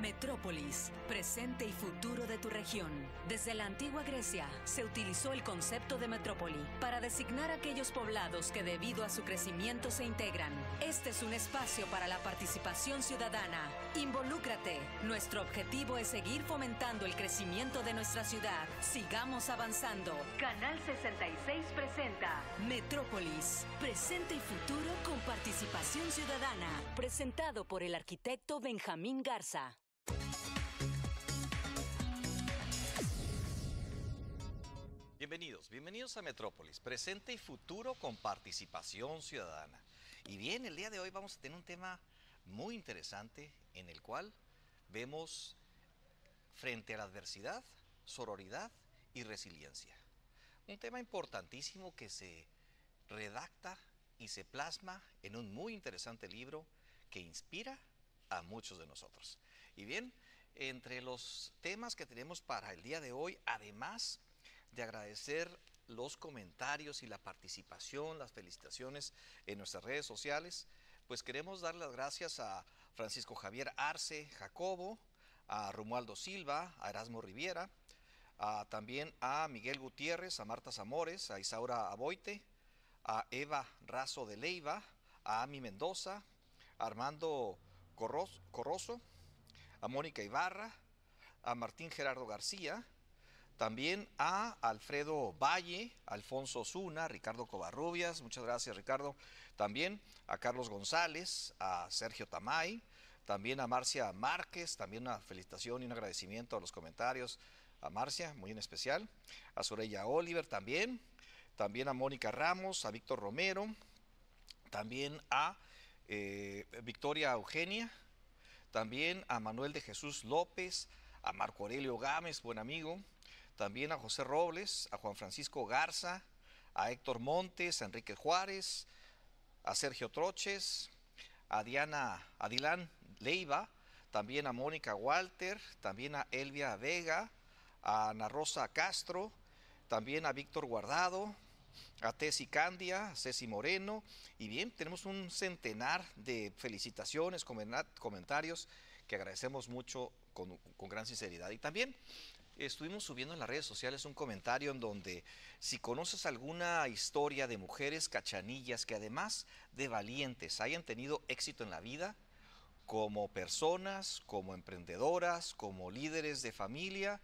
Metrópolis, presente y futuro de tu región. Desde la antigua Grecia se utilizó el concepto de metrópoli para designar aquellos poblados que debido a su crecimiento se integran. Este es un espacio para la participación ciudadana. Involúcrate. Nuestro objetivo es seguir fomentando el crecimiento de nuestra ciudad. Sigamos avanzando. Canal 66 presenta Metrópolis, presente y futuro con participación ciudadana. Presentado por el arquitecto Benjamín Garza. Bienvenidos a Metrópolis, presente y futuro con participación ciudadana. Y bien, el día de hoy vamos a tener un tema muy interesante en el cual vemos frente a la adversidad, sororidad y resiliencia. Un tema importantísimo que se redacta y se plasma en un muy interesante libro que inspira a muchos de nosotros. Y bien, entre los temas que tenemos para el día de hoy, además de agradecer los comentarios y la participación, las felicitaciones en nuestras redes sociales, pues queremos dar las gracias a Francisco Javier Arce Jacobo, a Romualdo Silva, a Erasmo Riviera, también a Miguel Gutiérrez, a Marta Zamores, a Isaura Aboite, a Eva Razo de Leiva, a Ami Mendoza, a Armando Corroso, a Mónica Ibarra, a Martín Gerardo García, también a Alfredo Valle, Alfonso Zuna, Ricardo Covarrubias, muchas gracias Ricardo, también a Carlos González, a Sergio Tamay, también a Marcia Márquez, también una felicitación y un agradecimiento a los comentarios, a Marcia, muy en especial, a Soraya Oliver también a Mónica Ramos, a Víctor Romero, también a Victoria Eugenia, también a Manuel de Jesús López, a Marco Aurelio Gámez, buen amigo, también a José Robles, a Juan Francisco Garza, a Héctor Montes, a Enrique Juárez, a Sergio Troches, a Dilán Leiva, también a Mónica Walter, también a Elvia Vega, a Ana Rosa Castro, también a Víctor Guardado, a Tessy Candia, a Ceci Moreno, y bien, tenemos un centenar de felicitaciones, comentarios que agradecemos mucho con gran sinceridad. Y también estuvimos subiendo en las redes sociales un comentario en donde si conoces alguna historia de mujeres cachanillas que además de valientes hayan tenido éxito en la vida, como personas, como emprendedoras, como líderes de familia,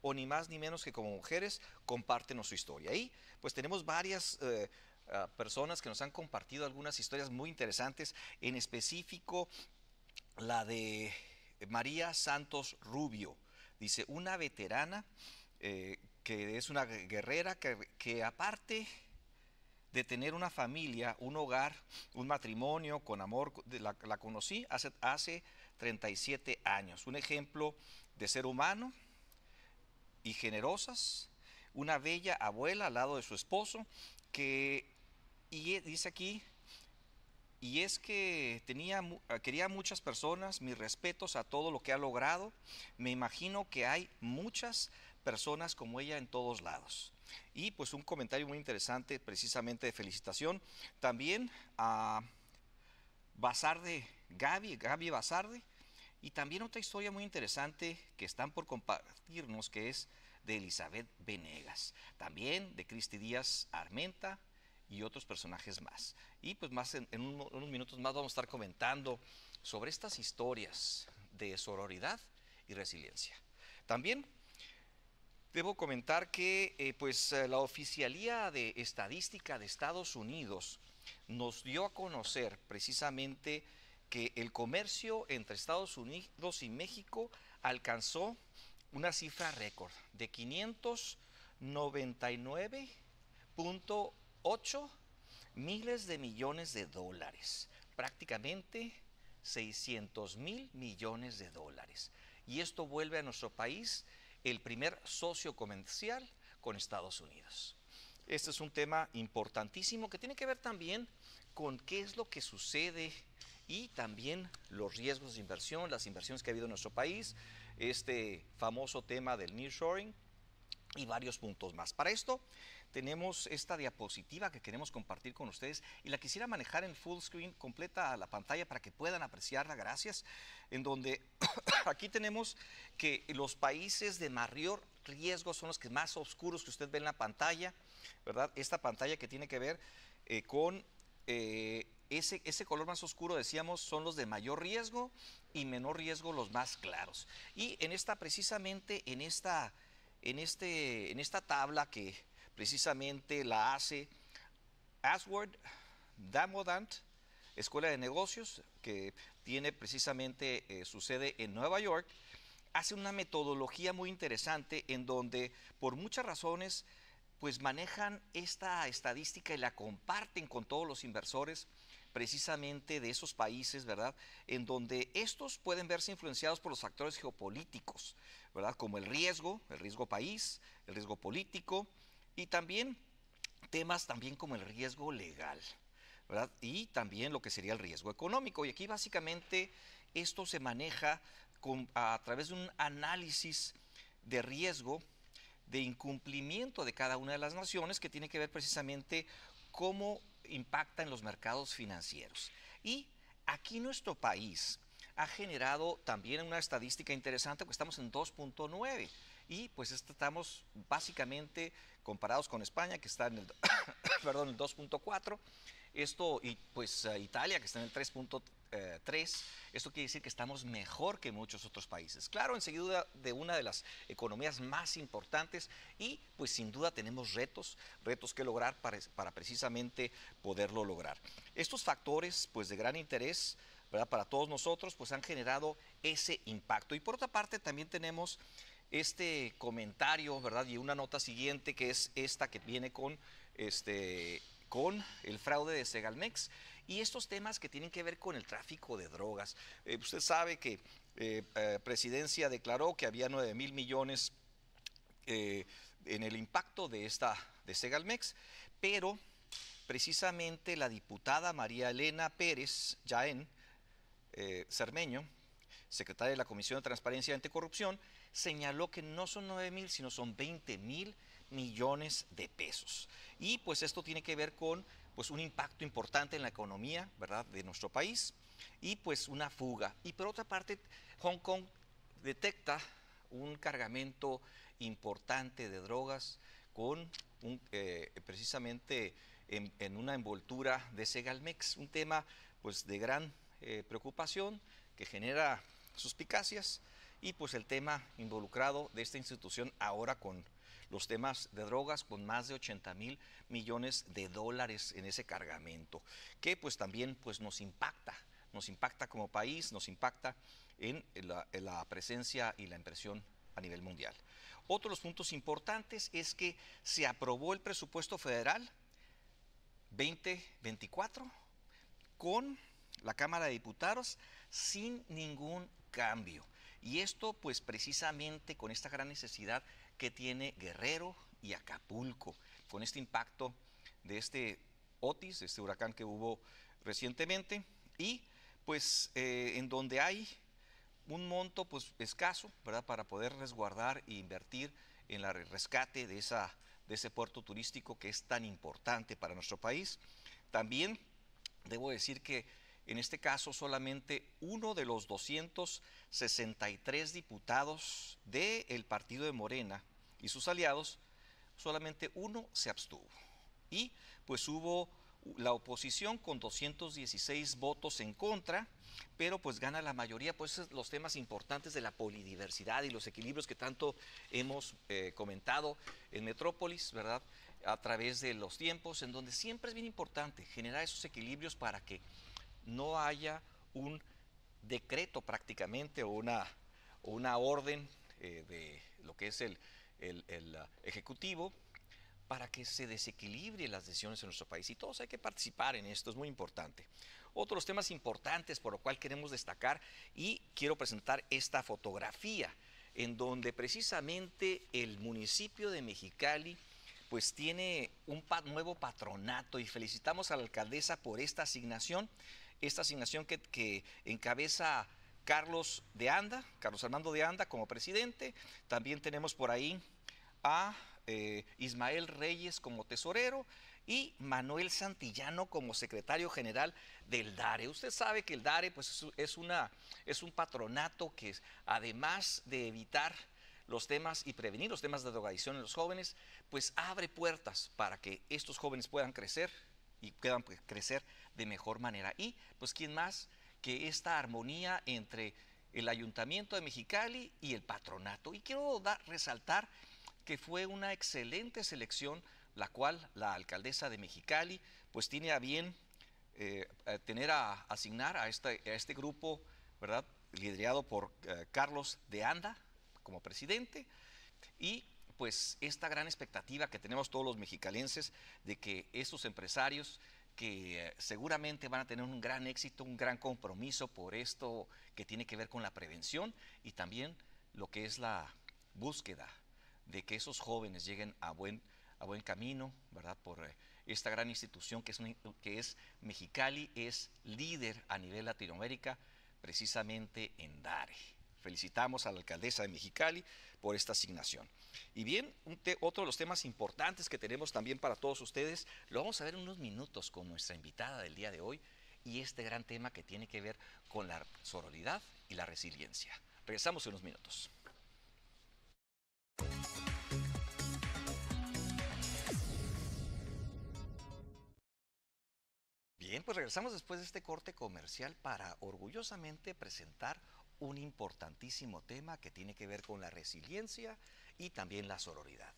o ni más ni menos que como mujeres, compártenos su historia. Ahí pues tenemos varias personas que nos han compartido algunas historias muy interesantes, en específico la de María Santos Rubio. Dice, una veterana que es una guerrera que aparte de tener una familia, un hogar, un matrimonio con amor, la conocí hace 37 años. Un ejemplo de ser humano y generosas, una bella abuela al lado de su esposo, dice aquí, y es que quería a muchas personas, mis respetos a todo lo que ha logrado, me imagino que hay muchas personas como ella en todos lados. Y pues un comentario muy interesante, precisamente de felicitación, también a Gaby Basarde, y también otra historia muy interesante que están por compartirnos, que es de Elizabeth Venegas, también de Cristi Díaz Armenta y otros personajes más. Y pues más en unos minutos más vamos a estar comentando sobre estas historias de sororidad y resiliencia. También debo comentar que la Oficialía de Estadística de Estados Unidos nos dio a conocer precisamente que el comercio entre Estados Unidos y México alcanzó una cifra récord de 599.8 miles de millones de dólares, prácticamente 600 mil millones de dólares. Y esto vuelve a nuestro país el primer socio comercial con Estados Unidos. Este es un tema importantísimo que tiene que ver también con qué es lo que sucede y también los riesgos de inversión, las inversiones que ha habido en nuestro país, este famoso tema del nearshoring y varios puntos más. Para esto tenemos esta diapositiva que queremos compartir con ustedes y la quisiera manejar en full screen, completa la pantalla para que puedan apreciarla, gracias, en donde aquí tenemos que los países de mayor riesgo son los que más oscuros que usted ve en la pantalla, ¿verdad? Esta pantalla que tiene que ver con ese color más oscuro, decíamos, son los de mayor riesgo y menor riesgo los más claros. Y en esta, precisamente, en esta tabla que precisamente la hace Ashworth Damodant, Escuela de Negocios, que tiene precisamente su sede en Nueva York, hace una metodología muy interesante en donde por muchas razones pues manejan esta estadística y la comparten con todos los inversores precisamente de esos países, ¿verdad? En donde estos pueden verse influenciados por los factores geopolíticos, ¿verdad? Como el riesgo país, el riesgo político y también temas también como el riesgo legal, ¿verdad? Y también lo que sería el riesgo económico. Y aquí básicamente esto se maneja a través de un análisis de riesgo de incumplimiento de cada una de las naciones que tiene que ver precisamente cómo impacta en los mercados financieros. Y aquí nuestro país ha generado también una estadística interesante, porque estamos en 2.9 y pues estamos básicamente comparados con España, que está en el, perdón, el 2.4, esto, y pues Italia, que está en el 3.3, esto quiere decir que estamos mejor que muchos otros países. Claro, enseguida de una de las economías más importantes y pues sin duda tenemos retos que lograr para precisamente poderlo lograr. Estos factores pues de gran interés, ¿verdad?, para todos nosotros pues han generado ese impacto. Y por otra parte también tenemos este comentario, ¿verdad?, y una nota siguiente que es esta que viene con el fraude de Segalmex y estos temas que tienen que ver con el tráfico de drogas. Usted sabe que Presidencia declaró que había 9,000 millones en el impacto de Segalmex, pero precisamente la diputada María Elena Pérez Jaén Cermeño, secretaria de la Comisión de Transparencia y Anticorrupción, señaló que no son 9,000, sino son 20,000 millones de pesos. Y pues esto tiene que ver con pues un impacto importante en la economía, ¿verdad?, de nuestro país y pues una fuga. Y por otra parte, Hong Kong detecta un cargamento importante de drogas con precisamente en una envoltura de Segalmex, un tema pues de gran preocupación que genera suspicacias y pues el tema involucrado de esta institución ahora con los temas de drogas con más de 80,000 millones de dólares en ese cargamento, que pues también pues nos impacta como país, nos impacta en la presencia y la impresión a nivel mundial. Otro de los puntos importantes es que se aprobó el presupuesto federal 2024 con la Cámara de Diputados sin ningún cambio. Y esto pues precisamente con esta gran necesidad que tiene Guerrero y Acapulco, con este impacto de este Otis, de este huracán que hubo recientemente, y pues en donde hay un monto pues escaso, ¿verdad?, para poder resguardar e invertir en el rescate de ese puerto turístico que es tan importante para nuestro país. También debo decir que en este caso solamente uno de los 263 diputados del partido de Morena y sus aliados, solamente uno se abstuvo. Y pues hubo la oposición con 216 votos en contra, pero pues gana la mayoría, pues los temas importantes de la polidiversidad y los equilibrios que tanto hemos comentado en Metrópolis, ¿verdad?, a través de los tiempos, en donde siempre es bien importante generar esos equilibrios para que no haya un decreto prácticamente o una orden de lo que es el Ejecutivo para que se desequilibren las decisiones en nuestro país. Y todos hay que participar en esto, es muy importante. Otros temas importantes por lo cual queremos destacar y quiero presentar esta fotografía en donde precisamente el municipio de Mexicali pues tiene un nuevo patronato y felicitamos a la alcaldesa por esta asignación que encabeza Carlos Armando de Anda como presidente. También tenemos por ahí a Ismael Reyes como tesorero y Manuel Santillano como secretario general del DARE. Usted sabe que el DARE pues, es un patronato que además de evitar los temas y prevenir los temas de drogadicción en los jóvenes, pues abre puertas para que estos jóvenes puedan crecer y puedan crecer de mejor manera. Y pues quién más que esta armonía entre el Ayuntamiento de Mexicali y el patronato. Y quiero resaltar que fue una excelente selección la cual la alcaldesa de Mexicali pues tiene a bien asignar a este grupo, ¿verdad? Liderado por Carlos de Anda como presidente, y pues esta gran expectativa que tenemos todos los mexicalenses de que estos empresarios que seguramente van a tener un gran éxito, un gran compromiso por esto que tiene que ver con la prevención y también lo que es la búsqueda de que esos jóvenes lleguen a buen camino, ¿verdad? Por esta gran institución que es Mexicali, es líder a nivel Latinoamérica precisamente en DARE. Felicitamos a la alcaldesa de Mexicali por esta asignación. Y bien, otro de los temas importantes que tenemos también para todos ustedes, lo vamos a ver en unos minutos con nuestra invitada del día de hoy y este gran tema que tiene que ver con la sororidad y la resiliencia. Regresamos en unos minutos. Bien, pues regresamos después de este corte comercial para orgullosamente presentar un importantísimo tema que tiene que ver con la resiliencia y también la sororidad.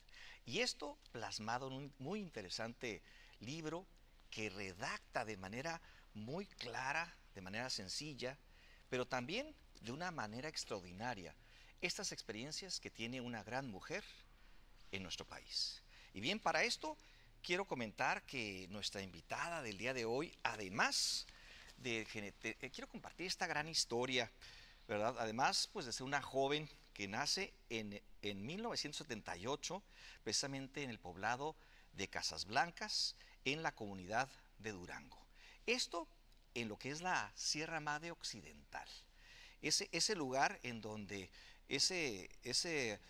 Y esto plasmado en un muy interesante libro que redacta de manera muy clara, de manera sencilla, pero también de una manera extraordinaria estas experiencias que tiene una gran mujer en nuestro país. Y bien, para esto quiero comentar que nuestra invitada del día de hoy, además quiero compartir esta gran historia, ¿verdad? Además, pues de ser una joven que nace en 1978, precisamente en el poblado de Casas Blancas, en la comunidad de Durango. Esto en lo que es la Sierra Madre Occidental. Ese lugar en donde ese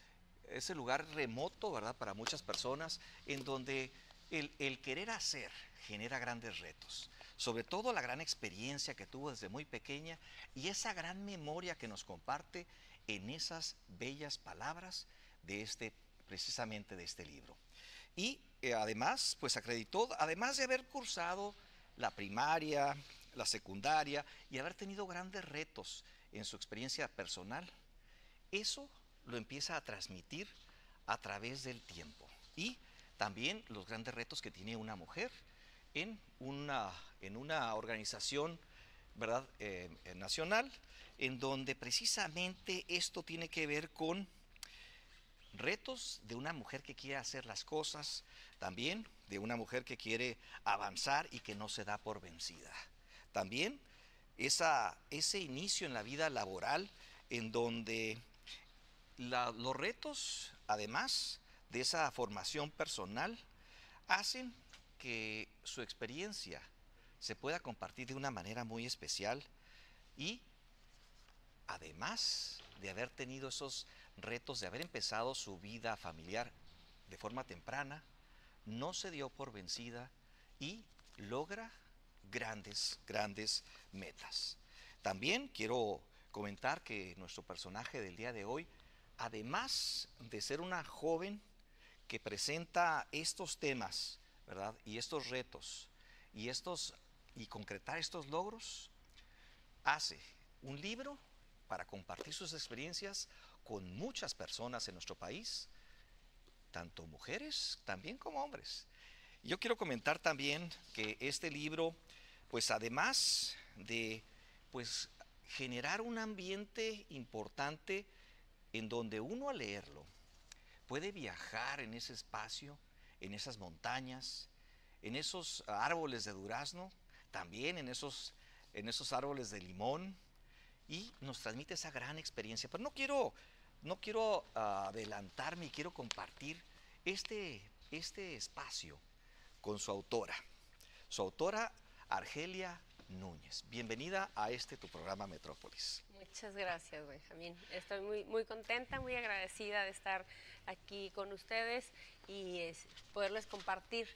lugar remoto, ¿verdad? Para muchas personas, en donde el querer hacer genera grandes retos, sobre todo la gran experiencia que tuvo desde muy pequeña y esa gran memoria que nos comparte en esas bellas palabras de precisamente de este libro. Y además, pues acreditó, además de haber cursado la primaria, la secundaria y haber tenido grandes retos en su experiencia personal, eso lo empieza a transmitir a través del tiempo y también los grandes retos que tiene una mujer en una organización, ¿verdad? Nacional, en donde precisamente esto tiene que ver con retos de una mujer que quiere hacer las cosas, también de una mujer que quiere avanzar y que no se da por vencida. También ese inicio en la vida laboral en donde los retos, además de esa formación personal, hacen que su experiencia se pueda compartir de una manera muy especial y además de haber tenido esos retos, de haber empezado su vida familiar de forma temprana, no se dio por vencida y logra grandes metas. También quiero comentar que nuestro personaje del día de hoy, además de ser una joven que presenta estos temas, ¿verdad? Y estos retos y concretar estos logros, hace un libro para compartir sus experiencias con muchas personas en nuestro país, tanto mujeres también como hombres. Yo quiero comentar también que este libro, pues además de pues generar un ambiente importante en donde uno al leerlo puede viajar en ese espacio, en esas montañas, en esos árboles de durazno, también en esos árboles de limón, y nos transmite esa gran experiencia. Pero no quiero adelantarme y quiero compartir este espacio con su autora Argelia Núñez. Bienvenida a tu programa Metrópolis. Muchas gracias, Benjamín. Estoy muy contenta, muy agradecida de estar aquí con ustedes y poderles compartir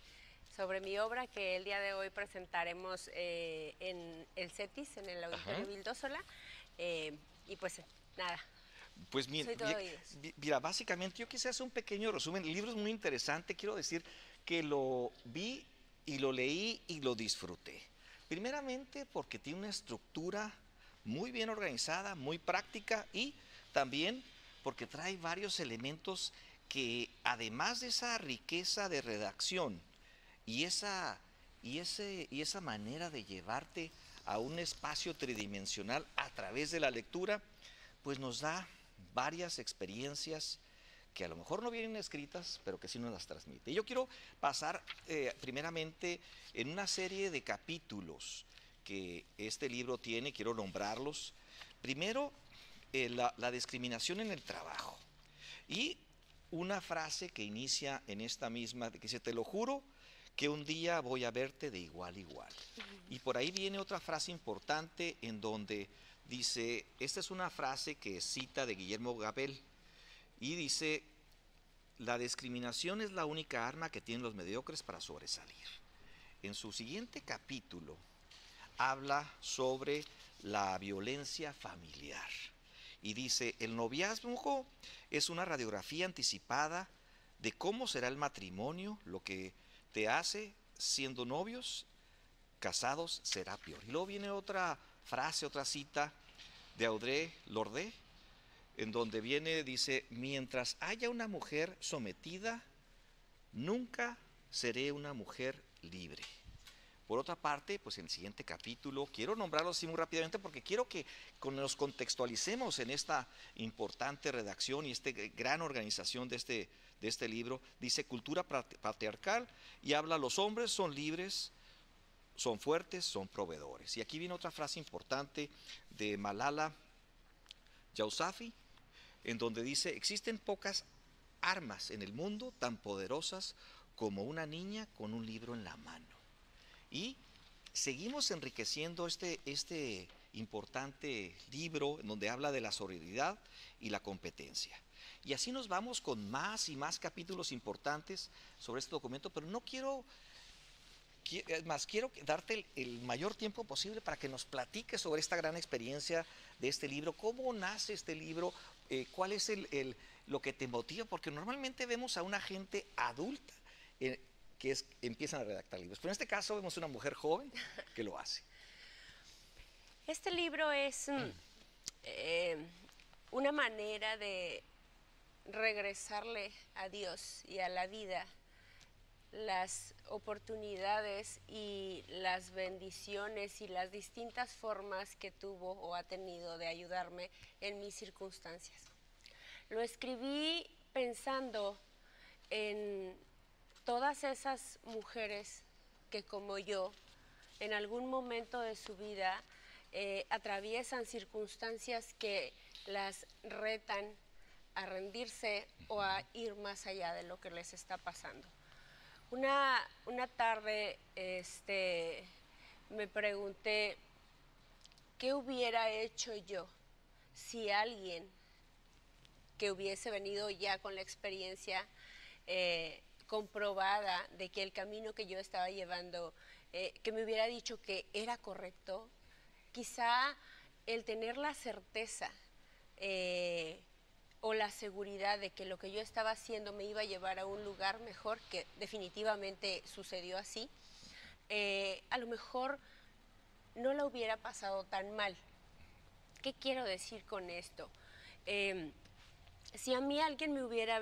sobre mi obra que el día de hoy presentaremos en el CETIS, en el Auditorio Vildósola. Y pues nada. Pues mira, básicamente yo quise hacer un pequeño resumen. El libro es muy interesante, quiero decir que lo vi y lo leí y lo disfruté. Primeramente porque tiene una estructura muy bien organizada, muy práctica, y también porque trae varios elementos que, además de esa riqueza de redacción y esa manera de llevarte a un espacio tridimensional a través de la lectura, pues nos da varias experiencias que a lo mejor no vienen escritas, pero que sí nos las transmite. Y yo quiero pasar primeramente en una serie de capítulos que este libro tiene, quiero nombrarlos. Primero, la discriminación en el trabajo. Y una frase que inicia en esta misma, que dice: te lo juro que un día voy a verte de igual a igual. Y por ahí viene otra frase importante en donde dice, esta es una frase que cita de Guillermo Gabel, y dice: la discriminación es la única arma que tienen los mediocres para sobresalir. En su siguiente capítulo habla sobre la violencia familiar y dice: el noviazgo es una radiografía anticipada de cómo será el matrimonio, lo que te hace siendo novios, casados será peor. Y luego viene otra frase, otra cita de Audre Lorde, en donde dice: mientras haya una mujer sometida, nunca seré una mujer libre. Por otra parte, pues en el siguiente capítulo, quiero nombrarlo así muy rápidamente porque quiero que nos contextualicemos en esta importante redacción y esta gran organización de este libro. Dice: cultura patriarcal, y habla: los hombres son libres, son fuertes, son proveedores. Y aquí viene otra frase importante de Malala Yousafzai, en donde dice: existen pocas armas en el mundo tan poderosas como una niña con un libro en la mano. Y seguimos enriqueciendo este importante libro en donde habla de la sororidad y la competencia. Y así nos vamos con más y más capítulos importantes sobre este documento, pero no quiero darte el mayor tiempo posible para que nos platiques sobre esta gran experiencia de este libro, cómo nace este libro, cuál es lo que te motiva, porque normalmente vemos a una gente adulta que empiezan a redactar libros, pero en este caso vemos una mujer joven que lo hace. Este libro es una manera de regresarle a Dios y a la vida las oportunidades y las bendiciones y las distintas formas que tuvo o ha tenido de ayudarme en mis circunstancias. Lo escribí pensando en todas esas mujeres que, como yo, en algún momento de su vida atraviesan circunstancias que las retan a rendirse o a ir más allá de lo que les está pasando. Una tarde me pregunté qué hubiera hecho yo si alguien que hubiese venido ya con la experiencia comprobada de que el camino que yo estaba llevando, que me hubiera dicho que era correcto, quizá el tener la certeza o la seguridad de que lo que yo estaba haciendo me iba a llevar a un lugar mejor, que definitivamente sucedió así, a lo mejor no la hubiera pasado tan mal. ¿Qué quiero decir con esto? Si a mí alguien me hubiera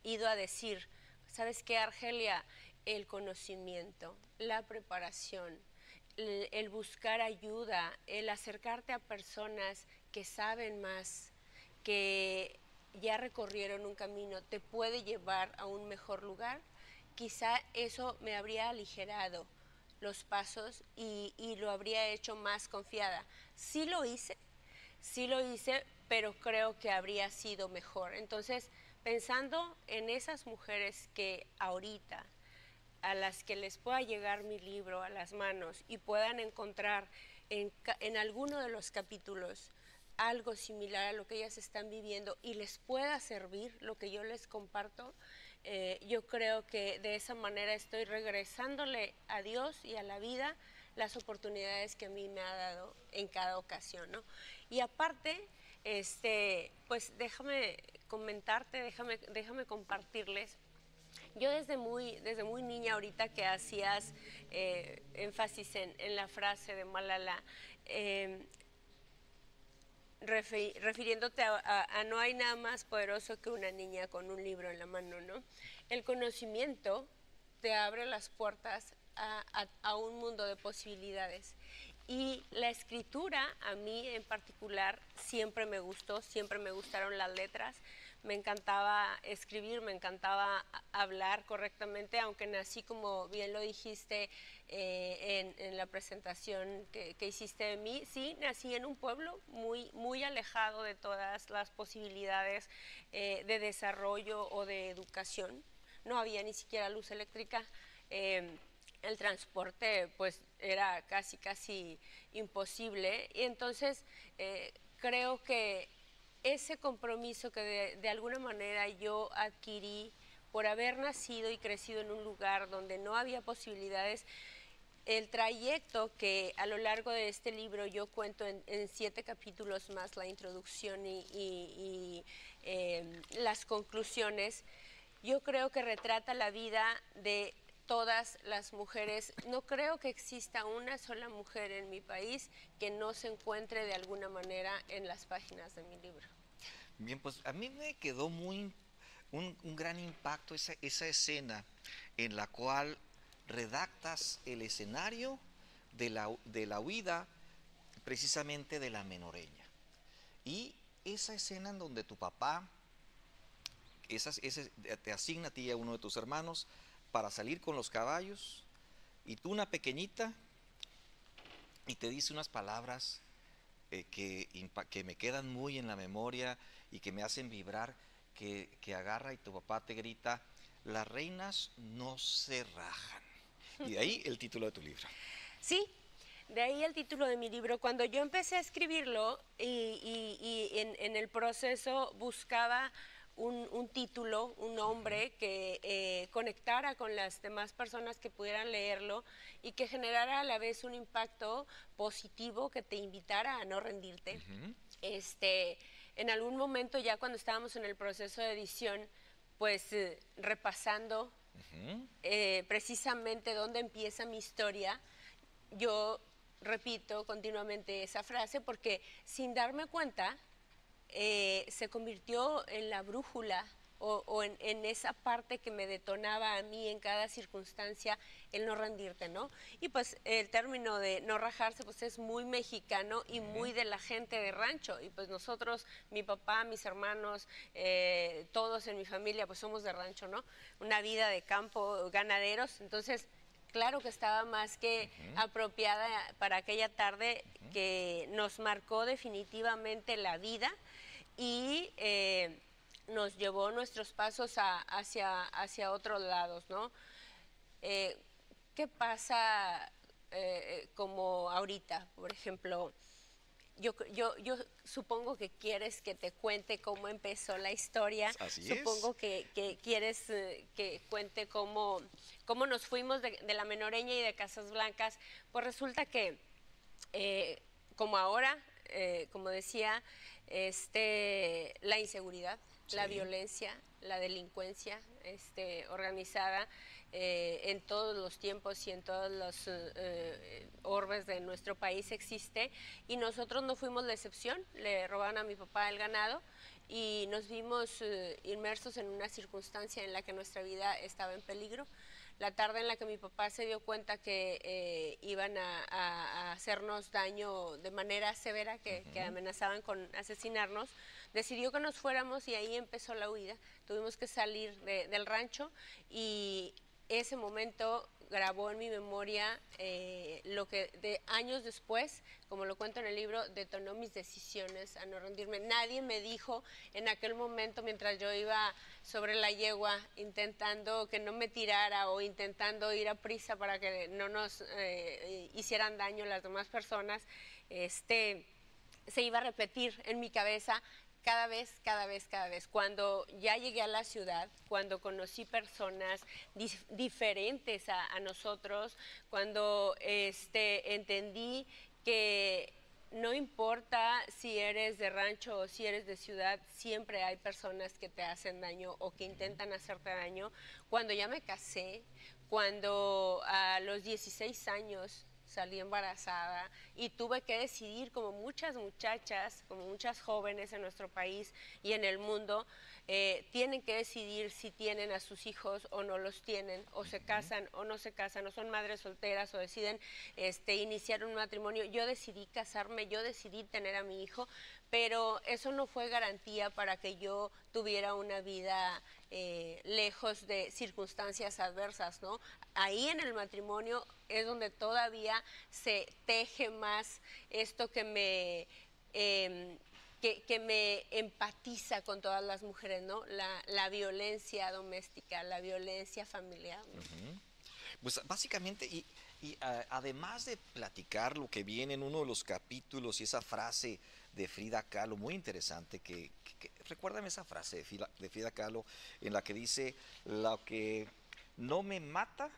ido a decir, ¿sabes qué, Argelia? El conocimiento, la preparación, el buscar ayuda, el acercarte a personas que saben más, que ya recorrieron un camino, te puede llevar a un mejor lugar, quizá eso me habría aligerado los pasos y lo habría hecho más confiada. Sí lo hice, pero creo que habría sido mejor. Entonces, pensando en esas mujeres que ahorita, a las que les pueda llegar mi libro a las manos y puedan encontrar en alguno de los capítulos algo similar a lo que ellas están viviendo y les pueda servir lo que yo les comparto, yo creo que de esa manera estoy regresándole a Dios y a la vida las oportunidades que a mí me ha dado en cada ocasión, ¿no? Y aparte, pues déjame comentarte, déjame compartirles. Yo desde muy niña, ahorita que hacías énfasis en la frase de Malala, refiriéndote a no hay nada más poderoso que una niña con un libro en la mano, ¿no? El conocimiento te abre las puertas a un mundo de posibilidades. Y la escritura, a mí en particular, siempre me gustó, siempre me gustaron las letras. Me encantaba escribir, me encantaba hablar correctamente, aunque nací, como bien lo dijiste en la presentación que hiciste de mí. Sí, nací en un pueblo muy alejado de todas las posibilidades de desarrollo o de educación. No había ni siquiera luz eléctrica. El transporte pues era casi imposible, y entonces creo que ese compromiso que de alguna manera yo adquirí por haber nacido y crecido en un lugar donde no había posibilidades, el trayecto que a lo largo de este libro yo cuento en 7 capítulos más la introducción y las conclusiones, yo creo que retrata la vida de todas las mujeres. No creo que exista una sola mujer en mi país que no se encuentre de alguna manera en las páginas de mi libro. Bien, pues a mí me quedó un gran impacto esa escena en la cual redactas el escenario de la huida precisamente de la menoreña. Y esa escena en donde tu papá te asigna a ti y a uno de tus hermanos para salir con los caballos, y tú, una pequeñita, y te dice unas palabras que me quedan muy en la memoria y que me hacen vibrar, que agarra y tu papá te grita: las reinas no se rajan. Y de ahí el título de tu libro. Sí, de ahí el título de mi libro. Cuando yo empecé a escribirlo y en el proceso buscaba un título, un nombre que conectara con las demás personas que pudieran leerlo y que generara a la vez un impacto positivo que te invitara a no rendirte. En algún momento, ya cuando estábamos en el proceso de edición, pues repasando precisamente dónde empieza mi historia, yo repito continuamente esa frase porque sin darme cuenta se convirtió en la brújula o en esa parte que me detonaba a mí en cada circunstancia el no rendirte, ¿no? Y pues el término de no rajarse pues es muy mexicano y muy de la gente de rancho, y pues nosotros, mi papá, mis hermanos, todos en mi familia pues somos de rancho, ¿no? Una vida de campo, ganaderos, entonces claro que estaba más que apropiada para aquella tarde que nos marcó definitivamente la vida y nos llevó nuestros pasos hacia otros lados, ¿no? ¿Qué pasa como ahorita? Por ejemplo, yo supongo que quieres que te cuente cómo empezó la historia. Así supongo es. que quieres que cuente cómo nos fuimos de la Menoreña y de Casas Blancas. Pues resulta que, como ahora, como decía, la inseguridad, la violencia, la delincuencia organizada en todos los tiempos y en todos los orbes de nuestro país existe, y nosotros no fuimos la excepción. Le robaron a mi papá el ganado y nos vimos inmersos en una circunstancia en la que nuestra vida estaba en peligro. La tarde en la que mi papá se dio cuenta que iban a hacernos daño de manera severa, que amenazaban con asesinarnos, decidió que nos fuéramos y ahí empezó la huida. Tuvimos que salir del rancho y ese momento grabó en mi memoria lo que años después, como lo cuento en el libro, detonó mis decisiones a no rendirme. Nadie me dijo en aquel momento, mientras yo iba sobre la yegua intentando que no me tirara o intentando ir a prisa para que no nos hicieran daño las demás personas, se iba a repetir en mi cabeza cada vez. Cuando ya llegué a la ciudad, cuando conocí personas diferentes a nosotros, cuando entendí que no importa si eres de rancho o si eres de ciudad, siempre hay personas que te hacen daño o que intentan hacerte daño. Cuando ya me casé, cuando a los 16 años salí embarazada y tuve que decidir, como muchas muchachas, como muchas jóvenes en nuestro país y en el mundo, tienen que decidir si tienen a sus hijos o no los tienen, o se casan o no se casan, o son madres solteras o deciden iniciar un matrimonio. Yo decidí casarme, yo decidí tener a mi hijo, pero eso no fue garantía para que yo tuviera una vida lejos de circunstancias adversas, ¿no? Ahí en el matrimonio es donde todavía se teje más esto que me empatiza con todas las mujeres, ¿no? La violencia doméstica, la violencia familiar, ¿no? Pues básicamente, además de platicar lo que viene en uno de los capítulos y esa frase de Frida Kahlo, muy interesante, recuérdame esa frase de Frida Kahlo en la que dice, lo que no me mata,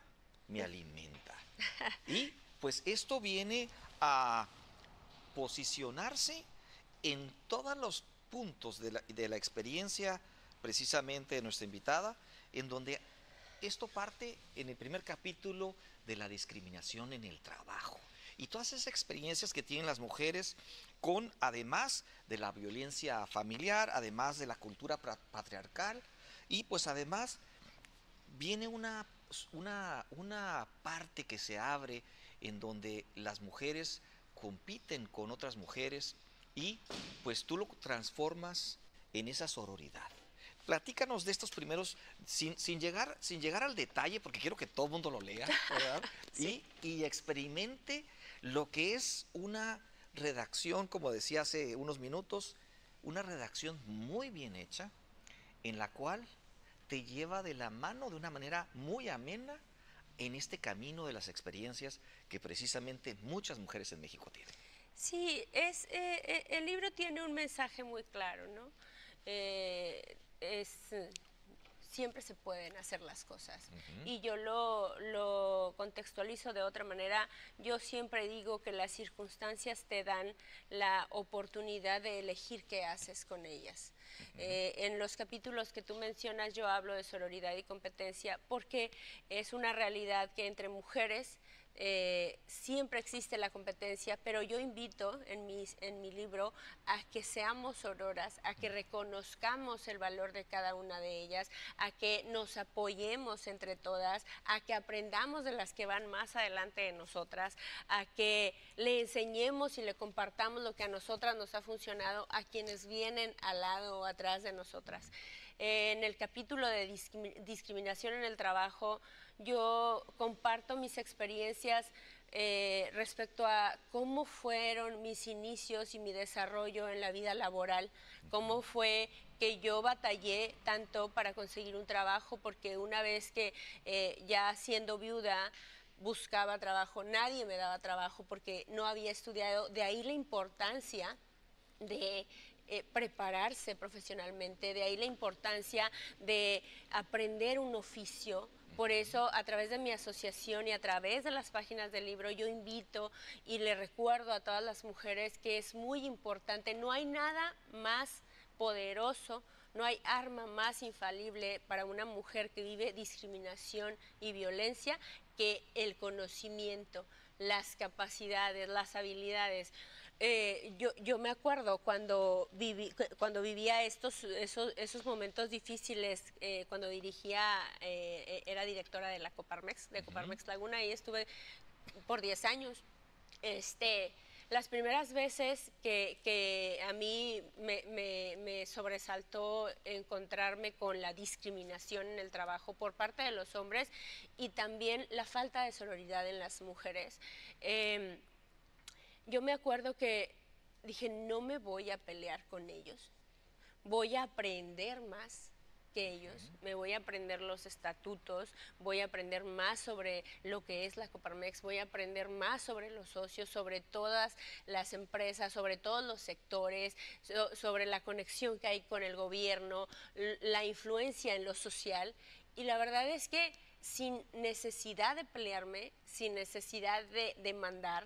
me alimenta. Y pues esto viene a posicionarse en todos los puntos de la experiencia precisamente de nuestra invitada, en donde esto parte en el primer capítulo de la discriminación en el trabajo y todas esas experiencias que tienen las mujeres con, además de la violencia familiar, además de la cultura patriarcal, y pues además viene una parte que se abre en donde las mujeres compiten con otras mujeres y pues tú lo transformas en esa sororidad. Platícanos de estos primeros, sin llegar al detalle, porque quiero que todo el mundo lo lea, ¿verdad? Sí. Y experimente lo que es una redacción, como decía hace unos minutos, una redacción muy bien hecha, en la cual te lleva de la mano de una manera muy amena en este camino de las experiencias que precisamente muchas mujeres en México tienen. Sí, el libro tiene un mensaje muy claro, ¿no? Siempre se pueden hacer las cosas. Y yo lo contextualizo de otra manera. Yo siempre digo que las circunstancias te dan la oportunidad de elegir qué haces con ellas. En los capítulos que tú mencionas yo hablo de sororidad y competencia porque es una realidad que entre mujeres siempre existe la competencia, pero yo invito en mi libro a que seamos sororas, a que reconozcamos el valor de cada una de ellas, a que nos apoyemos entre todas, a que aprendamos de las que van más adelante de nosotras, a que le enseñemos y le compartamos lo que a nosotras nos ha funcionado a quienes vienen al lado o atrás de nosotras. En el capítulo de discriminación en el trabajo, yo comparto mis experiencias respecto a cómo fueron mis inicios y mi desarrollo en la vida laboral, cómo fue que yo batallé tanto para conseguir un trabajo, porque una vez que ya siendo viuda buscaba trabajo, nadie me daba trabajo porque no había estudiado, de ahí la importancia de prepararse profesionalmente, de ahí la importancia de aprender un oficio. Por eso, a través de mi asociación y a través de las páginas del libro, yo invito y le recuerdo a todas las mujeres que es muy importante, no hay nada más poderoso, no hay arma más infalible para una mujer que vive discriminación y violencia que el conocimiento, las capacidades, las habilidades. Yo me acuerdo cuando vivía esos momentos difíciles, cuando dirigía, era directora de la Coparmex, de Coparmex Laguna, y estuve por 10 años. Las primeras veces que a mí me sobresaltó encontrarme con la discriminación en el trabajo por parte de los hombres y también la falta de sororidad en las mujeres. Yo me acuerdo que dije, no me voy a pelear con ellos, voy a aprender más que ellos, me voy a aprender los estatutos, voy a aprender más sobre lo que es la Coparmex, voy a aprender más sobre los socios, sobre todas las empresas, sobre todos los sectores, sobre la conexión que hay con el gobierno, la influencia en lo social. Y la verdad es que sin necesidad de pelearme, sin necesidad de demandar,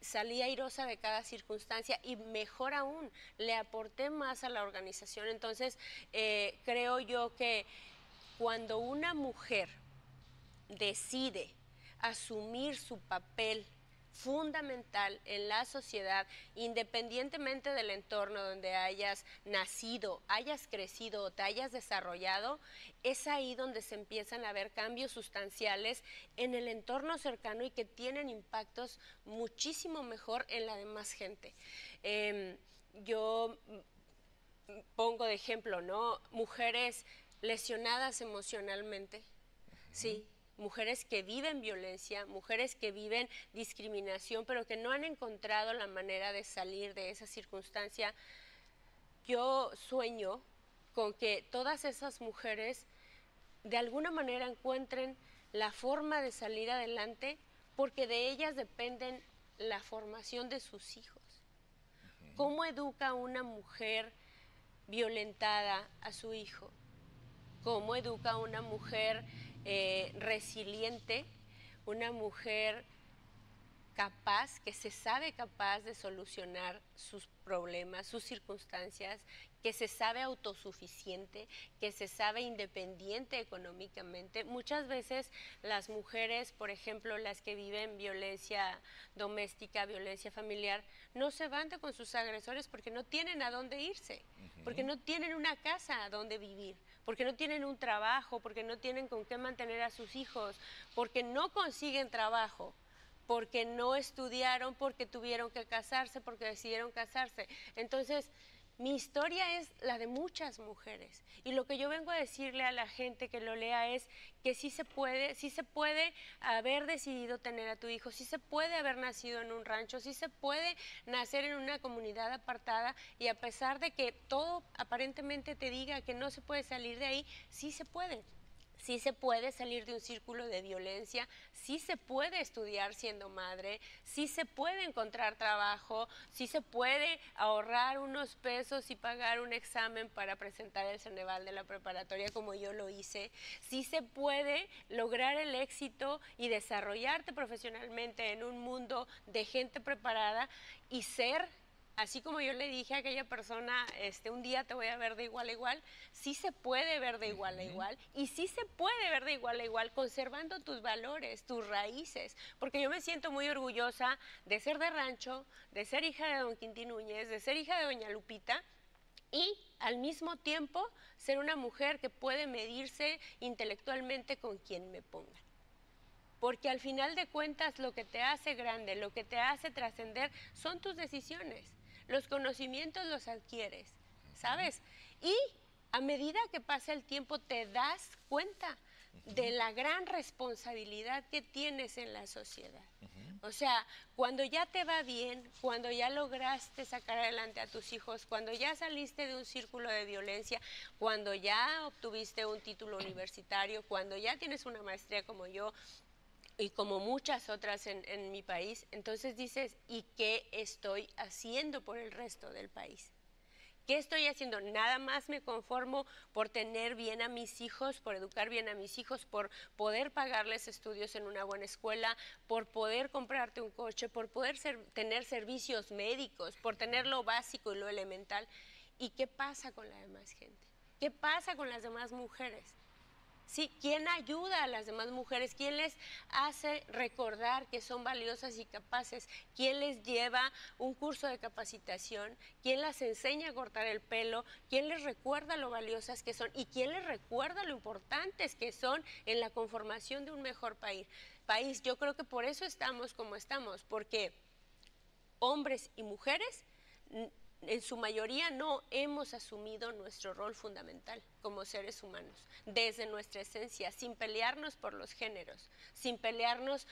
salí airosa de cada circunstancia y mejor aún, le aporté más a la organización. Entonces, creo yo que cuando una mujer decide asumir su papel fundamental en la sociedad, independientemente del entorno donde hayas nacido, hayas crecido o te hayas desarrollado, es ahí donde se empiezan a ver cambios sustanciales en el entorno cercano y que tienen impactos muchísimo mejor en la demás gente. Yo pongo de ejemplo, ¿no? Mujeres lesionadas emocionalmente, sí, mujeres que viven violencia, mujeres que viven discriminación, pero que no han encontrado la manera de salir de esa circunstancia. Yo sueño con que todas esas mujeres de alguna manera encuentren la forma de salir adelante, porque de ellas dependen la formación de sus hijos. ¿Cómo educa una mujer violentada a su hijo? ¿Cómo educa a una mujer resiliente, una mujer capaz, que se sabe capaz de solucionar sus problemas, sus circunstancias, que se sabe autosuficiente, que se sabe independiente económicamente? Muchas veces las mujeres, por ejemplo, las que viven violencia doméstica, violencia familiar, no se van con sus agresores porque no tienen a dónde irse, porque no tienen una casa a dónde vivir, porque no tienen un trabajo, porque no tienen con qué mantener a sus hijos, porque no consiguen trabajo, porque no estudiaron, porque tuvieron que casarse, porque decidieron casarse. Entonces, mi historia es la de muchas mujeres, y lo que yo vengo a decirle a la gente que lo lea es que sí se puede haber decidido tener a tu hijo, sí se puede haber nacido en un rancho, sí se puede nacer en una comunidad apartada, y a pesar de que todo aparentemente te diga que no se puede salir de ahí, sí se puede. Sí se puede salir de un círculo de violencia, sí se puede estudiar siendo madre, sí se puede encontrar trabajo, sí se puede ahorrar unos pesos y pagar un examen para presentar el Ceneval de la preparatoria como yo lo hice, sí se puede lograr el éxito y desarrollarte profesionalmente en un mundo de gente preparada y ser, así como yo le dije a aquella persona, un día te voy a ver de igual a igual, sí se puede ver de igual a igual, y sí se puede ver de igual a igual conservando tus valores, tus raíces, porque yo me siento muy orgullosa de ser de rancho, de ser hija de don Quintín Núñez, de ser hija de doña Lupita, y al mismo tiempo ser una mujer que puede medirse intelectualmente con quien me ponga. Porque al final de cuentas lo que te hace grande, lo que te hace trascender son tus decisiones. Los conocimientos los adquieres, ¿sabes? Y a medida que pasa el tiempo te das cuenta de la gran responsabilidad que tienes en la sociedad. O sea, cuando ya te va bien, cuando ya lograste sacar adelante a tus hijos, cuando ya saliste de un círculo de violencia, cuando ya obtuviste un título universitario, cuando ya tienes una maestría como yo, y como muchas otras en mi país, entonces dices, ¿y qué estoy haciendo por el resto del país? ¿Qué estoy haciendo? Nada más me conformo por tener bien a mis hijos, por educar bien a mis hijos, por poder pagarles estudios en una buena escuela, por poder comprarte un coche, por poder tener servicios médicos, por tener lo básico y lo elemental. ¿Y qué pasa con la demás gente? ¿Qué pasa con las demás mujeres? Sí, ¿quién ayuda a las demás mujeres? ¿Quién les hace recordar que son valiosas y capaces? ¿Quién les lleva un curso de capacitación? ¿Quién las enseña a cortar el pelo? ¿Quién les recuerda lo valiosas que son? ¿Y quién les recuerda lo importantes que son en la conformación de un mejor país? Yo creo que por eso estamos como estamos, porque hombres y mujeres en su mayoría no hemos asumido nuestro rol fundamental como seres humanos, desde nuestra esencia, sin pelearnos por los géneros, sin pelearnos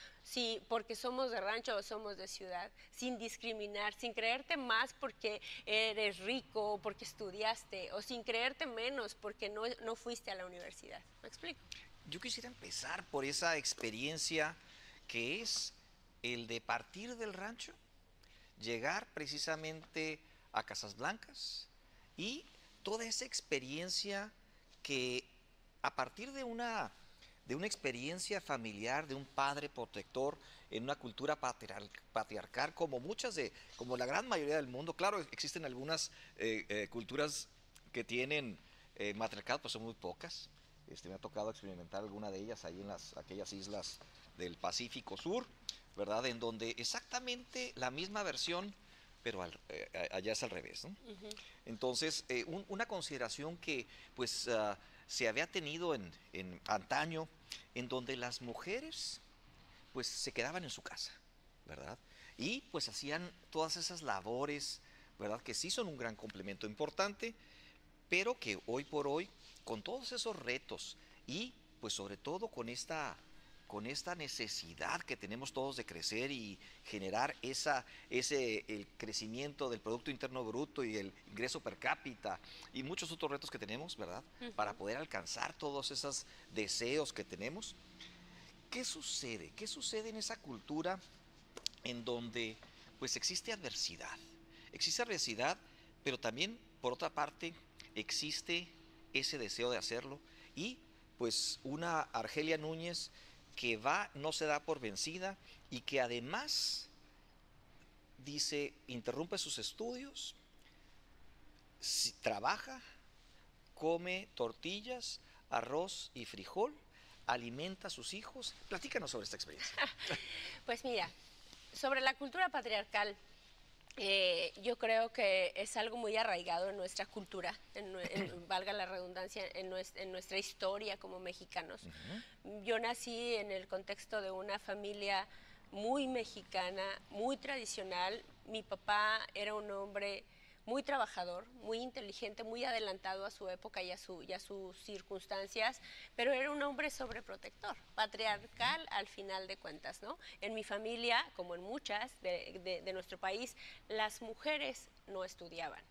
porque somos de rancho o somos de ciudad, sin discriminar, sin creerte más porque eres rico o porque estudiaste, o sin creerte menos porque no fuiste a la universidad. ¿Me explico? Yo quisiera empezar por esa experiencia que es el de partir del rancho, llegar precisamente a Casas Blancas y toda esa experiencia que a partir de una experiencia familiar, de un padre protector en una cultura patriarcal como la gran mayoría del mundo. Claro, existen algunas culturas que tienen matriarcado, pues son muy pocas. Me ha tocado experimentar alguna de ellas ahí en aquellas islas del Pacífico Sur, ¿verdad? En donde exactamente la misma versión, pero allá es al revés, ¿no? Entonces, una consideración que pues se había tenido en antaño, en donde las mujeres pues se quedaban en su casa, ¿verdad? Y pues hacían todas esas labores, ¿verdad? Que sí son un gran complemento importante, pero que hoy por hoy, con todos esos retos y pues sobre todo con esta necesidad que tenemos todos de crecer y generar el crecimiento del Producto Interno Bruto y el ingreso per cápita y muchos otros retos que tenemos, ¿verdad? Para poder alcanzar todos esos deseos que tenemos. ¿Qué sucede? ¿Qué sucede en esa cultura en donde pues existe adversidad? Existe adversidad, pero también, por otra parte, existe ese deseo de hacerlo y pues una Argelia Núñez que no se da por vencida y que además dice, interrumpe sus estudios, trabaja, come tortillas, arroz y frijol, alimenta a sus hijos. Platícanos sobre esta experiencia. Pues mira, sobre la cultura patriarcal, yo creo que es algo muy arraigado en nuestra cultura, valga la redundancia, en nuestra historia como mexicanos. Yo nací en el contexto de una familia muy mexicana, muy tradicional. Mi papá era un hombre muy trabajador, muy inteligente, muy adelantado a su época y a sus circunstancias, pero era un hombre sobreprotector, patriarcal al final de cuentas, ¿no? En mi familia, como en muchas de nuestro país, las mujeres no estudiaban.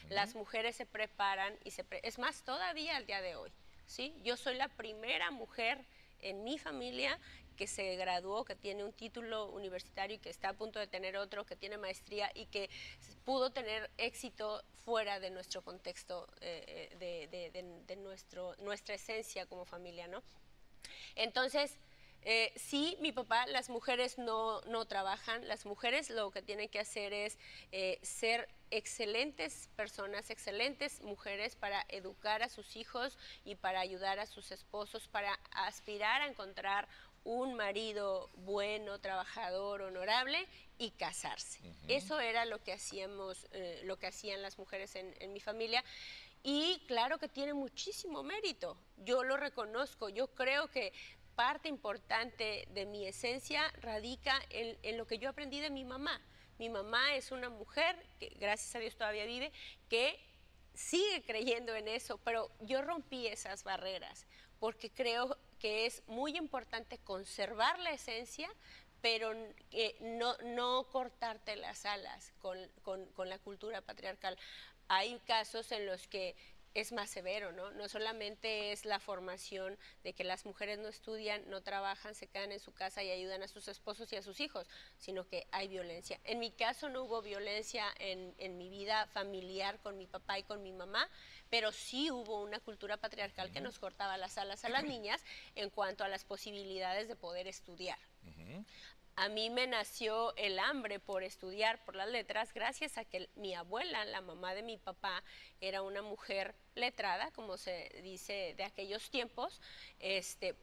Las mujeres se preparan es más, todavía al día de hoy, ¿sí? Yo soy la primera mujer en mi familia que se graduó, que tiene un título universitario y que está a punto de tener otro, que tiene maestría y que pudo tener éxito fuera de nuestro contexto, de nuestra esencia como familia, ¿no? Entonces, sí, mi papá, las mujeres no trabajan, las mujeres lo que tienen que hacer es ser excelentes personas, excelentes mujeres para educar a sus hijos y para ayudar a sus esposos, para aspirar a encontrar un marido bueno, trabajador, honorable y casarse. Eso era lo que hacíamos, lo que hacían las mujeres en mi familia. Y claro que tiene muchísimo mérito, yo lo reconozco, yo creo que parte importante de mi esencia radica en lo que yo aprendí de mi mamá. Mi mamá es una mujer que, gracias a Dios, todavía vive, que sigue creyendo en eso, pero yo rompí esas barreras porque creo que es muy importante conservar la esencia, pero no cortarte las alas con la cultura patriarcal. Hay casos en los que es más severo, ¿no? No solamente es la formación de que las mujeres no estudian, no trabajan, se quedan en su casa y ayudan a sus esposos y a sus hijos, sino que hay violencia. En mi caso no hubo violencia en mi vida familiar con mi papá y con mi mamá, pero sí hubo una cultura patriarcal que nos cortaba las alas a las niñas en cuanto a las posibilidades de poder estudiar. A mí me nació el hambre por estudiar, por las letras, gracias a que mi abuela, la mamá de mi papá, era una mujer letrada, como se dice de aquellos tiempos,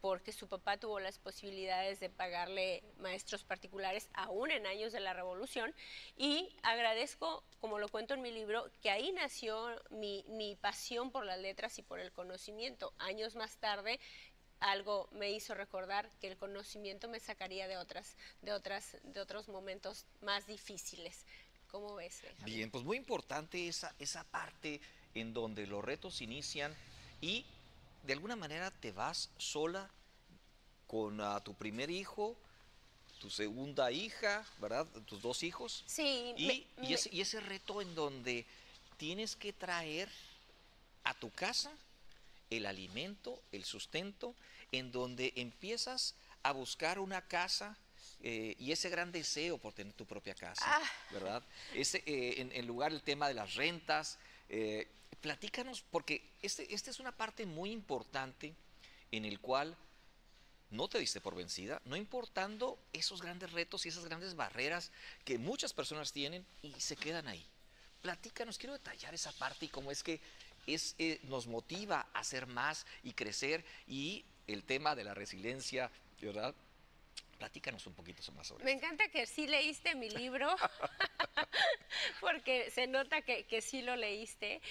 porque su papá tuvo las posibilidades de pagarle maestros particulares aún en años de la Revolución, y agradezco, como lo cuento en mi libro, que ahí nació mi pasión por las letras y por el conocimiento. Años más tarde, algo me hizo recordar que el conocimiento me sacaría de otros momentos más difíciles. ¿Cómo ves? Bien, pues muy importante esa parte en donde los retos inician y de alguna manera te vas sola con tu primer hijo, tu segunda hija, ¿verdad? Tus dos hijos. Sí. Y ese reto en donde tienes que traer a tu casa el alimento, el sustento, en donde empiezas a buscar una casa y ese gran deseo por tener tu propia casa, ¿verdad? En lugar del tema de las rentas, platícanos, porque esta es una parte muy importante en el cual no te diste por vencida, no importando esos grandes retos y esas grandes barreras que muchas personas tienen y se quedan ahí. Platícanos, quiero detallar esa parte y cómo es que nos motiva a hacer más y crecer y el tema de la resiliencia, ¿verdad? Platícanos un poquito más sobre Me esto. encanta que sí leíste mi libro, porque se nota que sí lo leíste.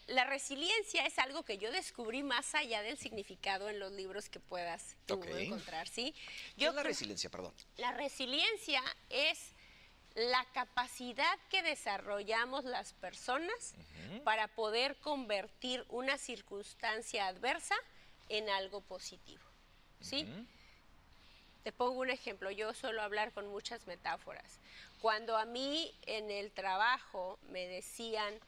La resiliencia es algo que yo descubrí más allá del significado en los libros que puedas tú encontrar, ¿sí? ¿Qué es la resiliencia, perdón? La resiliencia es la capacidad que desarrollamos las personas para poder convertir una circunstancia adversa en algo positivo, ¿sí? Te pongo un ejemplo, yo suelo hablar con muchas metáforas. Cuando a mí en el trabajo me decían,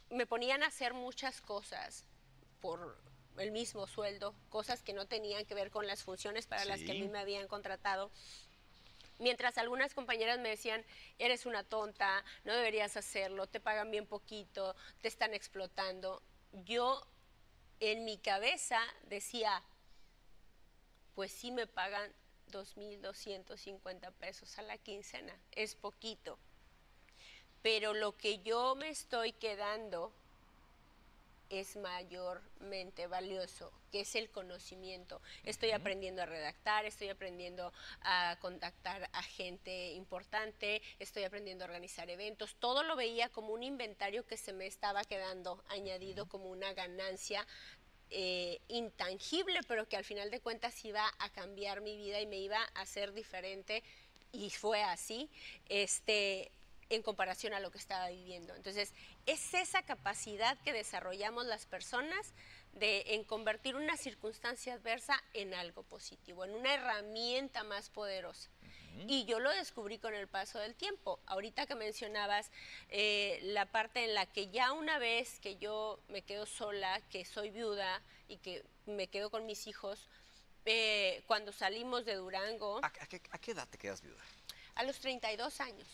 me ponían a hacer muchas cosas por el mismo sueldo, cosas que no tenían que ver con las funciones para las que a mí me habían contratado. Mientras algunas compañeras me decían, eres una tonta, no deberías hacerlo, te pagan bien poquito, te están explotando. Yo en mi cabeza decía, pues sí me pagan 2,250 pesos a la quincena, es poquito. Pero lo que yo me estoy quedando es mayormente valioso, que es el conocimiento. Estoy aprendiendo a redactar, estoy aprendiendo a contactar a gente importante, estoy aprendiendo a organizar eventos. Todo lo veía como un inventario que se me estaba quedando añadido como una ganancia intangible, pero que al final de cuentas iba a cambiar mi vida y me iba a hacer diferente, y fue así, en comparación a lo que estaba viviendo. Entonces, es esa capacidad que desarrollamos las personas en convertir una circunstancia adversa en algo positivo, en una herramienta más poderosa. Y yo lo descubrí con el paso del tiempo. Ahorita que mencionabas la parte en la que ya una vez que yo me quedo sola, que soy viuda y que me quedo con mis hijos, cuando salimos de Durango... ¿A qué edad te quedas viuda? A los 32 años.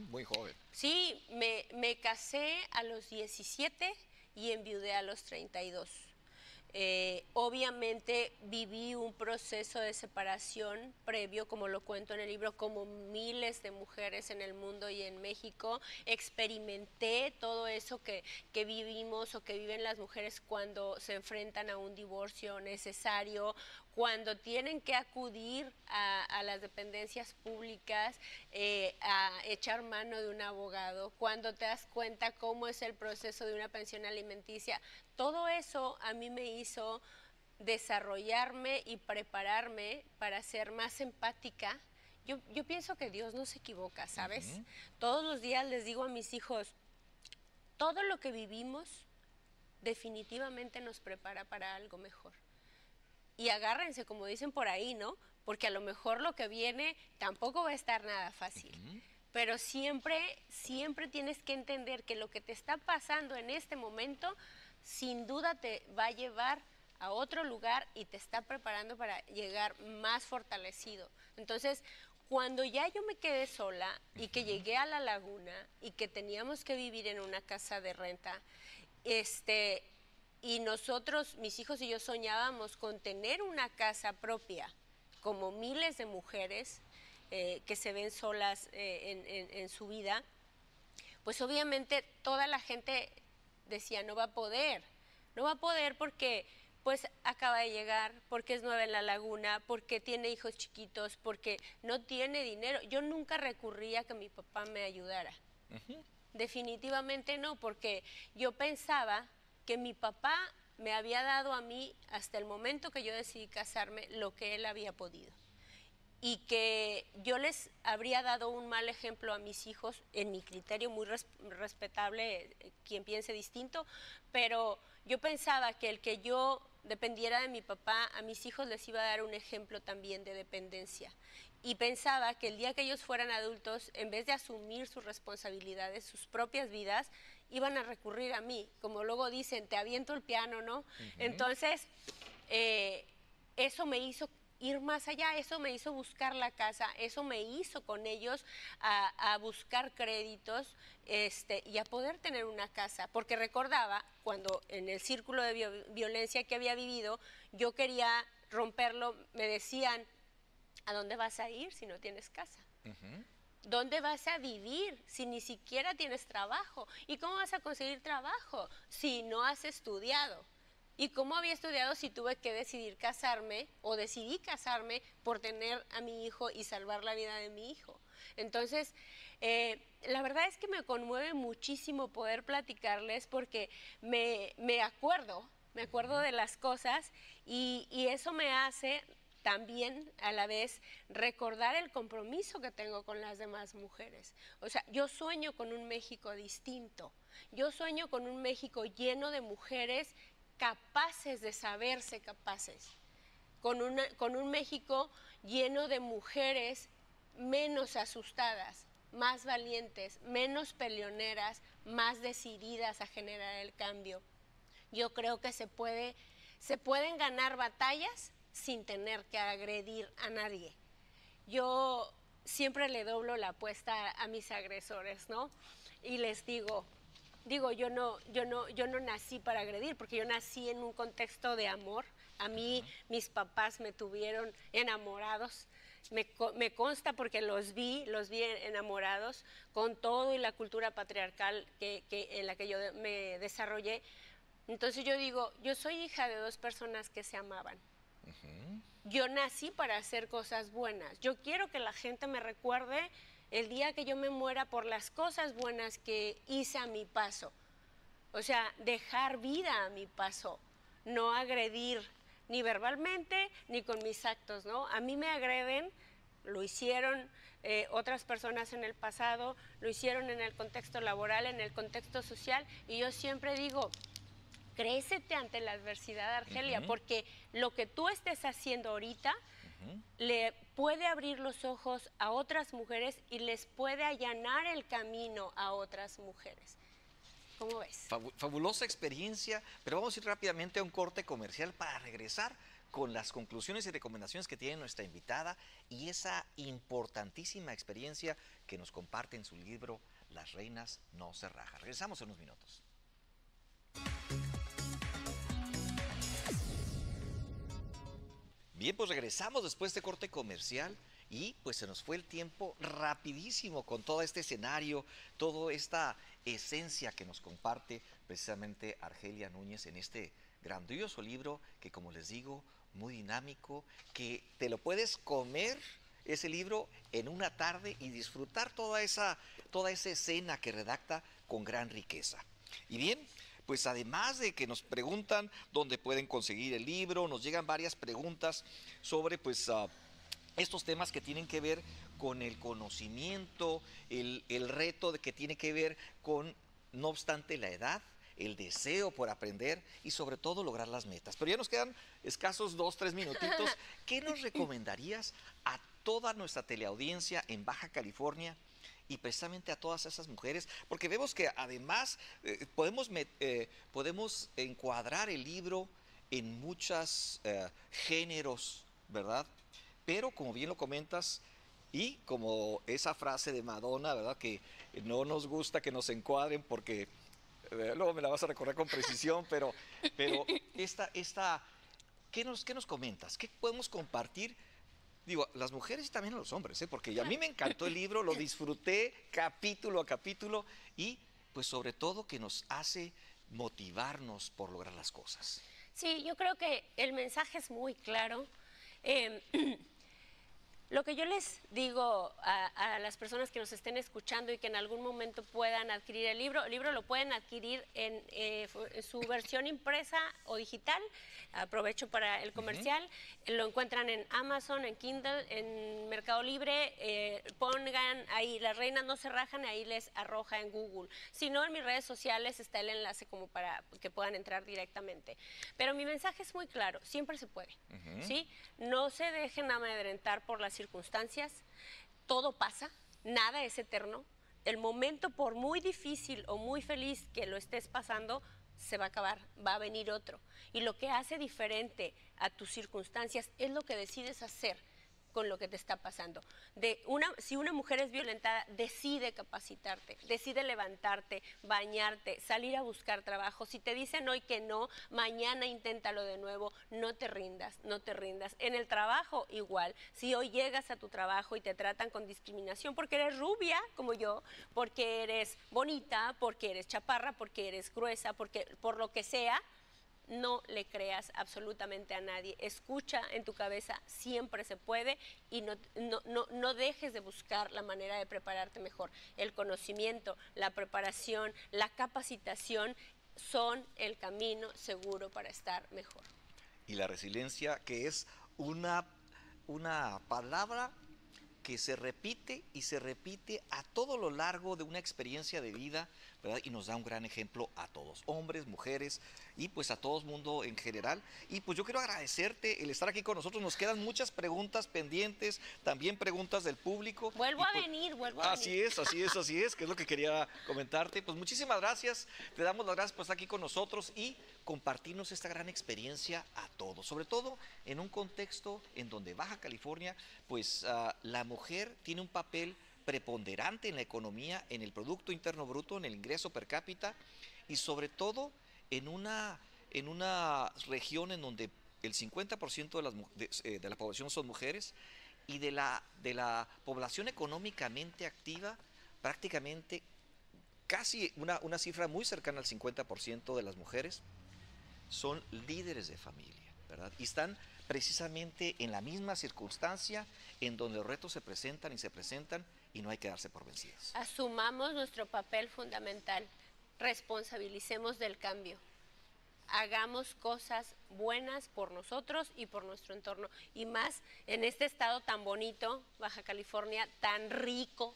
Muy joven. Sí, me casé a los 17 y enviudé a los 32. Obviamente viví un proceso de separación previo, como lo cuento en el libro, como miles de mujeres en el mundo y en México. Experimenté todo eso que vivimos o que viven las mujeres cuando se enfrentan a un divorcio necesario, cuando tienen que acudir a las dependencias públicas, a echar mano de un abogado, cuando te das cuenta cómo es el proceso de una pensión alimenticia. Todo eso a mí me hizo desarrollarme y prepararme para ser más empática. Yo pienso que Dios no se equivoca, ¿sabes? Todos los días les digo a mis hijos, todo lo que vivimos definitivamente nos prepara para algo mejor. Y agárrense, como dicen por ahí, ¿no? Porque a lo mejor lo que viene tampoco va a estar nada fácil. Pero siempre tienes que entender que lo que te está pasando en este momento, sin duda te va a llevar a otro lugar y te está preparando para llegar más fortalecido. Entonces, cuando ya yo me quedé sola y que llegué a la laguna y que teníamos que vivir en una casa de renta, y nosotros, mis hijos y yo, soñábamos con tener una casa propia, como miles de mujeres que se ven solas en su vida, pues obviamente toda la gente decía, no va a poder porque pues acaba de llegar, porque es nueva en la laguna, porque tiene hijos chiquitos, porque no tiene dinero. Yo nunca recurría a que mi papá me ayudara. Definitivamente no, porque yo pensaba que mi papá me había dado a mí, hasta el momento que yo decidí casarme, lo que él había podido. y que yo les habría dado un mal ejemplo a mis hijos, en mi criterio muy respetable, quien piense distinto, pero yo pensaba que el que yo dependiera de mi papá, a mis hijos les iba a dar un ejemplo también de dependencia. Y pensaba que el día que ellos fueran adultos, en vez de asumir sus responsabilidades, sus propias vidas, iban a recurrir a mí. Como luego dicen, te aviento el piano, ¿no? Entonces, eso me hizo ir más allá, eso me hizo buscar la casa, eso me hizo con ellos a buscar créditos y a poder tener una casa, porque recordaba cuando en el círculo de violencia que había vivido, yo quería romperlo, me decían, ¿a dónde vas a ir si no tienes casa? ¿Dónde vas a vivir si ni siquiera tienes trabajo? ¿Y cómo vas a conseguir trabajo si no has estudiado? ¿Y cómo había estudiado si tuve que decidir casarme o decidí casarme por tener a mi hijo y salvar la vida de mi hijo? Entonces, la verdad es que me conmueve muchísimo poder platicarles porque me acuerdo de las cosas y eso me hace también a la vez recordar el compromiso que tengo con las demás mujeres. O sea, yo sueño con un México distinto, yo sueño con un México lleno de mujeres capaces de saberse capaces, con un México lleno de mujeres menos asustadas, más valientes, menos peleoneras, más decididas a generar el cambio. Yo creo que se pueden ganar batallas sin tener que agredir a nadie. Yo siempre le doblo la apuesta a mis agresores, ¿no? Y les digo, yo no nací para agredir, porque yo nací en un contexto de amor. A mí, mis papás me tuvieron enamorados. Me consta porque los vi enamorados con todo y la cultura patriarcal en la que yo me desarrollé. Entonces yo digo, yo soy hija de dos personas que se amaban. Yo nací para hacer cosas buenas. Yo quiero que la gente me recuerde el día que yo me muera por las cosas buenas que hice a mi paso. O sea, dejar vida a mi paso, no agredir ni verbalmente ni con mis actos, ¿no? A mí me agreden, lo hicieron otras personas en el pasado, lo hicieron en el contexto laboral, en el contexto social, y yo siempre digo, crécete ante la adversidad, Argelia, porque lo que tú estés haciendo ahorita le puede abrir los ojos a otras mujeres y les puede allanar el camino a otras mujeres. ¿Cómo ves? Fabulosa experiencia, pero vamos a ir rápidamente a un corte comercial para regresar con las conclusiones y recomendaciones que tiene nuestra invitada y esa importantísima experiencia que nos comparte en su libro Las reinas no se rajan. Regresamos en unos minutos. Bien, pues regresamos después de corte comercial y pues se nos fue el tiempo rapidísimo con todo este escenario, toda esta esencia que nos comparte precisamente Argelia Núñez en este grandioso libro que, como les digo, muy dinámico, que te lo puedes comer ese libro en una tarde y disfrutar toda esa escena que redacta con gran riqueza. Y bien, pues además de que nos preguntan dónde pueden conseguir el libro, nos llegan varias preguntas sobre pues estos temas que tienen que ver con el conocimiento, el reto que tiene que ver con, no obstante la edad, el deseo por aprender y sobre todo lograr las metas. Pero ya nos quedan escasos 2-3 minutitos. ¿Qué nos recomendarías a toda nuestra teleaudiencia en Baja California y precisamente a todas esas mujeres? Porque vemos que además podemos encuadrar el libro en muchos géneros, ¿verdad? Pero como bien lo comentas, y como esa frase de Madonna, ¿verdad? Que no nos gusta que nos encuadren porque luego me la vas a recordar con precisión, pero ¿qué nos comentas? ¿Qué podemos compartir? Digo, las mujeres y también a los hombres, ¿eh? Porque a mí me encantó el libro, lo disfruté capítulo a capítulo y pues sobre todo que nos hace motivarnos por lograr las cosas. Sí, yo creo que el mensaje es muy claro. Lo que yo les digo a las personas que nos estén escuchando y que en algún momento puedan adquirir el libro lo pueden adquirir en su versión impresa o digital. Aprovecho para el comercial. Lo encuentran en Amazon, en Kindle, en Mercado Libre. Pongan ahí, Las reinas no se rajan, ahí les arroja en Google. Si no, en mis redes sociales está el enlace como para que puedan entrar directamente. Pero mi mensaje es muy claro, siempre se puede, ¿sí? No se dejen amedrentar por las circunstancias, todo pasa, nada es eterno. El momento, por muy difícil o muy feliz que lo estés pasando, se va a acabar, va a venir otro. Y lo que hace diferente a tus circunstancias es lo que decides hacer con lo que te está pasando. Si una mujer es violentada, decide capacitarte, decide levantarte, bañarte, salir a buscar trabajo. Si te dicen hoy que no, mañana inténtalo de nuevo, no te rindas, no te rindas. En el trabajo igual, si hoy llegas a tu trabajo y te tratan con discriminación porque eres rubia como yo, porque eres bonita, porque eres chaparra, porque eres gruesa, por lo que sea, no le creas absolutamente a nadie. Escucha en tu cabeza, siempre se puede, y no dejes de buscar la manera de prepararte mejor. El conocimiento, la preparación, la capacitación son el camino seguro para estar mejor. Y la resiliencia, que es una palabra que se repite y se repite a todo lo largo de una experiencia de vida, ¿verdad? Y nos da un gran ejemplo a todos, hombres, mujeres y pues a todo el mundo en general. Y pues yo quiero agradecerte el estar aquí con nosotros. Nos quedan muchas preguntas pendientes, también preguntas del público. Vuelvo a venir. Así es, que es lo que quería comentarte. Pues muchísimas gracias, te damos las gracias por estar aquí con nosotros y compartirnos esta gran experiencia a todos, sobre todo en un contexto en donde Baja California, pues la mujer tiene un papel preponderante en la economía, en el Producto Interno Bruto, en el ingreso per cápita y sobre todo en una región en donde el 50% de la población son mujeres y de la población económicamente activa, prácticamente casi una cifra muy cercana al 50% de las mujeres son líderes de familia, ¿verdad? Y están precisamente en la misma circunstancia en donde los retos se presentan y no hay que darse por vencidos. Asumamos nuestro papel fundamental, responsabilicemos del cambio, hagamos cosas buenas por nosotros y por nuestro entorno, y más en este estado tan bonito, Baja California, tan rico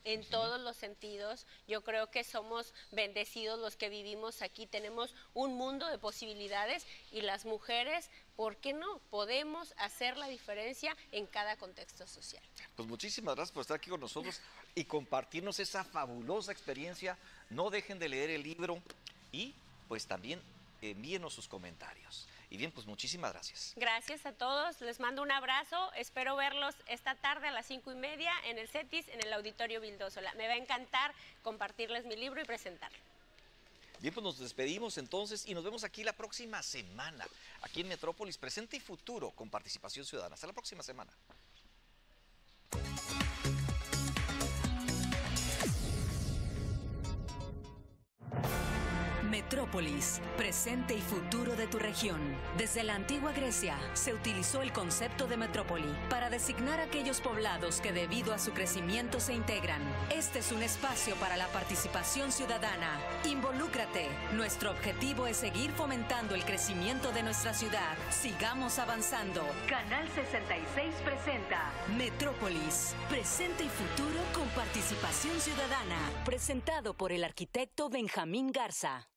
en todos los sentidos. Yo creo que somos bendecidos los que vivimos aquí, tenemos un mundo de posibilidades y las mujeres, ¿por qué no? Podemos hacer la diferencia en cada contexto social. Pues muchísimas gracias por estar aquí con nosotros y compartirnos esa fabulosa experiencia. No dejen de leer el libro y pues también envíenos sus comentarios. Y bien, pues muchísimas gracias. Gracias a todos, les mando un abrazo, espero verlos esta tarde a las 5:30 en el CETIS, en el Auditorio Vildósola. Me va a encantar compartirles mi libro y presentarlo. Bien, pues nos despedimos entonces y nos vemos aquí la próxima semana, aquí en Metrópolis, Presente y Futuro, con participación ciudadana. Hasta la próxima semana. Metrópolis, presente y futuro de tu región. Desde la antigua Grecia se utilizó el concepto de metrópoli para designar aquellos poblados que debido a su crecimiento se integran. Este es un espacio para la participación ciudadana. Involúcrate. Nuestro objetivo es seguir fomentando el crecimiento de nuestra ciudad. Sigamos avanzando. Canal 66 presenta Metrópolis, presente y futuro con participación ciudadana. Presentado por el arquitecto Benjamín Garza.